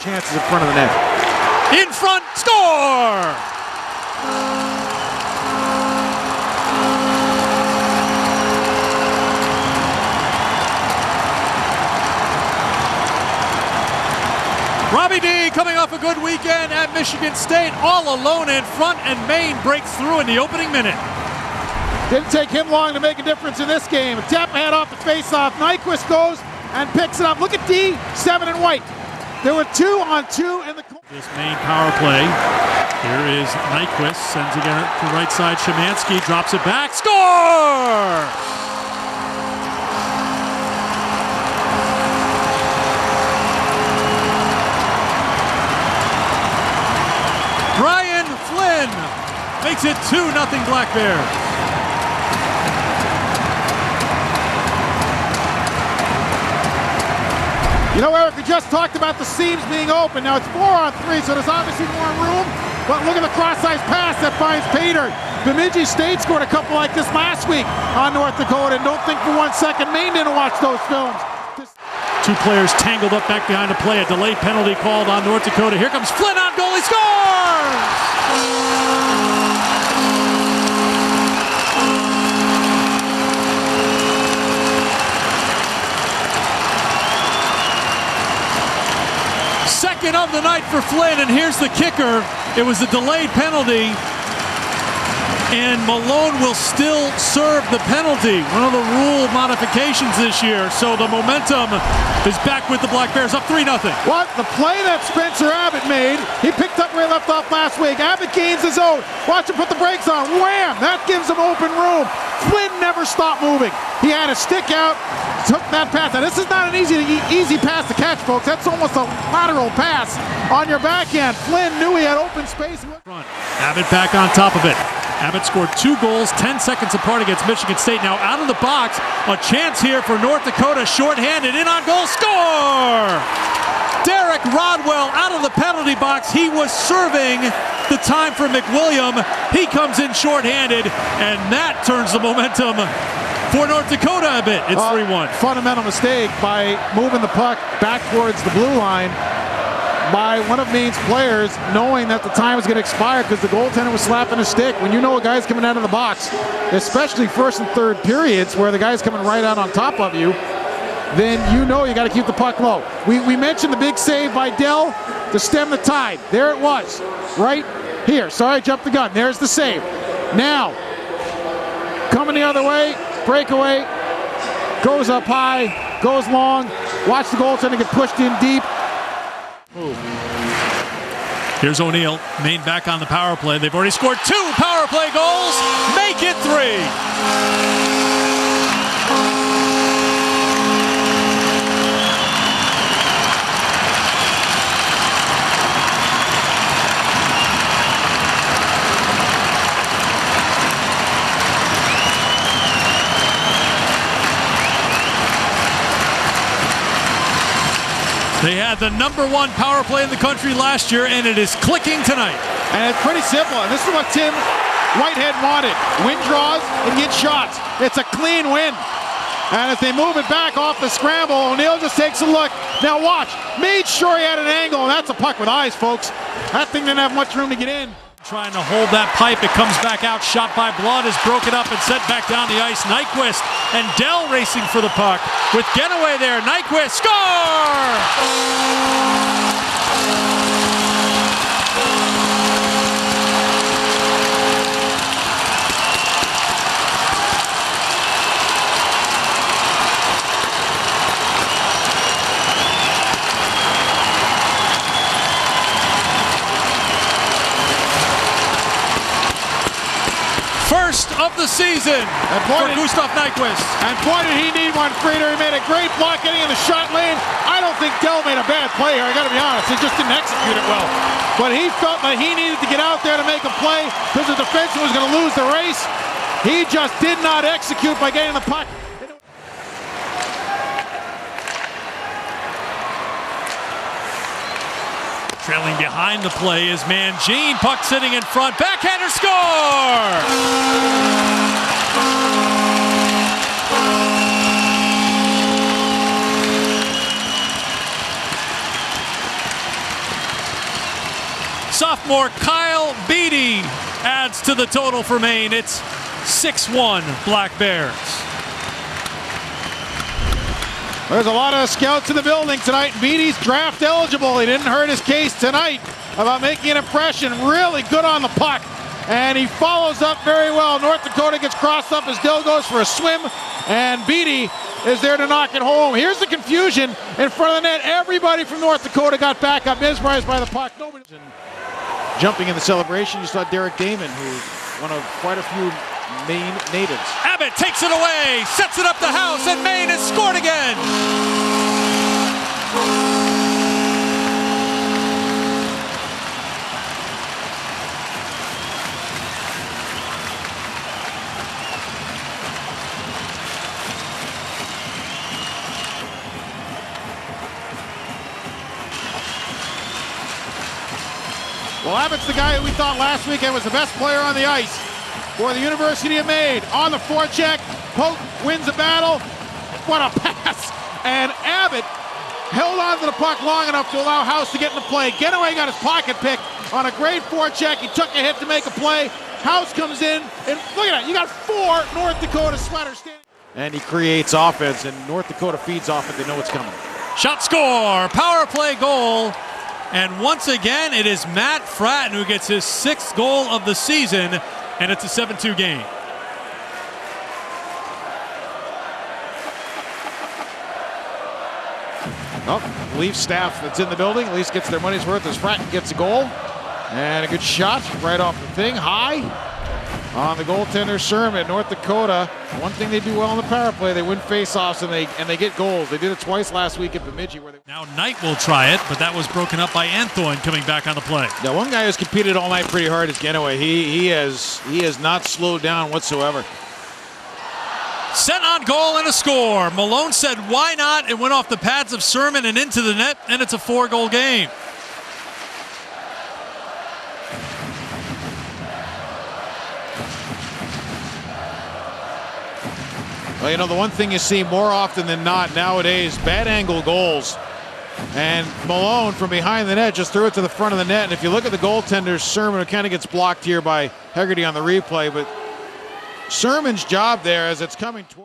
chances in front of the net. In front, score! Robbie D coming off a good weekend at Michigan State, all alone in front, and Maine breaks through in the opening minute. Didn't take him long to make a difference in this game. A tap head off the faceoff. Nyquist goes and picks it up. Look at D, 7 and white. There were 2-on-2 in the corner. This Maine power play. Here is Nyquist, sends it to the right side. Szymanski drops it back. Score! Brian Flynn makes it 2-0 Black Bears. You know, Eric, we just talked about the seams being open. Now it's 4-on-3, so there's obviously more room. But look at the cross-ice pass that finds Pater. Bemidji State scored a couple like this last week on North Dakota. And don't think for 1 second Maine didn't watch those films. Two players tangled up back behind the play. A delayed penalty called on North Dakota. Here comes Flynn on goal. He scores! Second of the night for Flynn, and here's the kicker. It was a delayed penalty, and Malone will still serve the penalty. One of the rule modifications this year, so the momentum is back with the Black Bears, up 3-0. What? The play that Spencer Abbott made, he picked up where he left off last week. Abbott gains his own. Watch him put the brakes on. Wham! That gives him open room. Flynn never stopped moving. He had a stick out, took that pass. Now, this is not an easy pass to catch, folks. That's almost a lateral pass on your backhand. Flynn knew he had open space. Abbott back on top of it. Abbott scored 2 goals 10 seconds apart against Michigan State. Now out of the box, a chance here for North Dakota, shorthanded, in on goal, score! Derek Rodwell out of the penalty box. He was serving the time for McWilliam. He comes in shorthanded, and that turns the momentum for North Dakota a bit. It's 3-1. Fundamental mistake by moving the puck back towards the blue line by one of Maine's players, knowing that the time was going to expire because the goaltender was slapping a stick. When you know a guy's coming out of the box, especially first and third periods where the guy's coming right out on top of you, then you know you got to keep the puck low. We mentioned the big save by Dell to stem the tide. There it was, right here. Sorry, I jumped the gun. There's the save. Now, coming the other way, breakaway, goes up high, goes long. Watch the goaltender get pushed in deep. Move. Here's O'Neill. Maine back on the power play. They've already scored 2 power play goals. Make it 3. They had the #1 power play in the country last year, and it is clicking tonight. And it's pretty simple. And this is what Tim Whitehead wanted. Win draws and get shots. It's a clean win. And as they move it back off the scramble, O'Neill just takes a look. Now watch. Made sure he had an angle, and that's a puck with eyes, folks. That thing didn't have much room to get in. Trying to hold that pipe. It comes back out. Shot by Blood is broken up and sent back down the ice. Nyquist and Dell racing for the puck. With Getaway there. Nyquist, score! First of the season for Gustav Nyquist. And boy, did he need one, Frieder. He made a great block getting in the shot lane. I don't think Dell made a bad play here. I got to be honest. He just didn't execute it well. But he felt that he needed to get out there to make a play because the defenseman was going to lose the race. He just did not execute by getting the puck. Trailing behind the play is Mangine. Puck sitting in front. Backhander, score! Sophomore Kyle Beatty adds to the total for Maine. It's 6-1 Black Bears. There's a lot of scouts in the building tonight. Beatty's draft eligible. He didn't hurt his case tonight about making an impression. Really good on the puck. And he follows up very well. North Dakota gets crossed up as Dill goes for a swim. And Beatty is there to knock it home. Here's the confusion in front of the net. Everybody from North Dakota got back up, mesmerized by the puck. Nobody. Jumping in the celebration, you saw Derek Damon, who's one of quite a few Maine natives. Abbott takes it away, sets it up the house, and Maine has scored again. Well, Abbott's the guy who we thought last weekend was the best player on the ice for the University of Maine. On the forecheck, Pope wins the battle. What a pass! And Abbott held on to the puck long enough to allow House to get in the play. Getaway got his pocket picked on a great forecheck. He took a hit to make a play. House comes in, and look at that. You got 4 North Dakota sweaters standing. And he creates offense, and North Dakota feeds off it. They know it's coming. Shot, score, power play goal. And once again, it is Matt Fratton who gets his 6th goal of the season, and it's a 7-2 game. Oh, Leaf staff that's in the building at least gets their money's worth as Fratton gets a goal. And a good shot right off the thing, high. On the goaltender, Sherman. North Dakota, one thing they do well in the power play, they win faceoffs and they get goals. They did it twice last week at Bemidji. Now Knight will try it, but that was broken up by Anthorn coming back on the play. Now one guy who's competed all night pretty hard is Getaway. He has not slowed down whatsoever. Sent on goal and a score. Malone said, why not? It went off the pads of Sermon and into the net, and it's a 4-goal game. Well, you know, the one thing you see more often than not nowadays, bad angle goals. And Malone from behind the net just threw it to the front of the net. And if you look at the goaltender, Sermon kind of gets blocked here by Hegarty on the replay. But Sermon's job there as it's coming toward.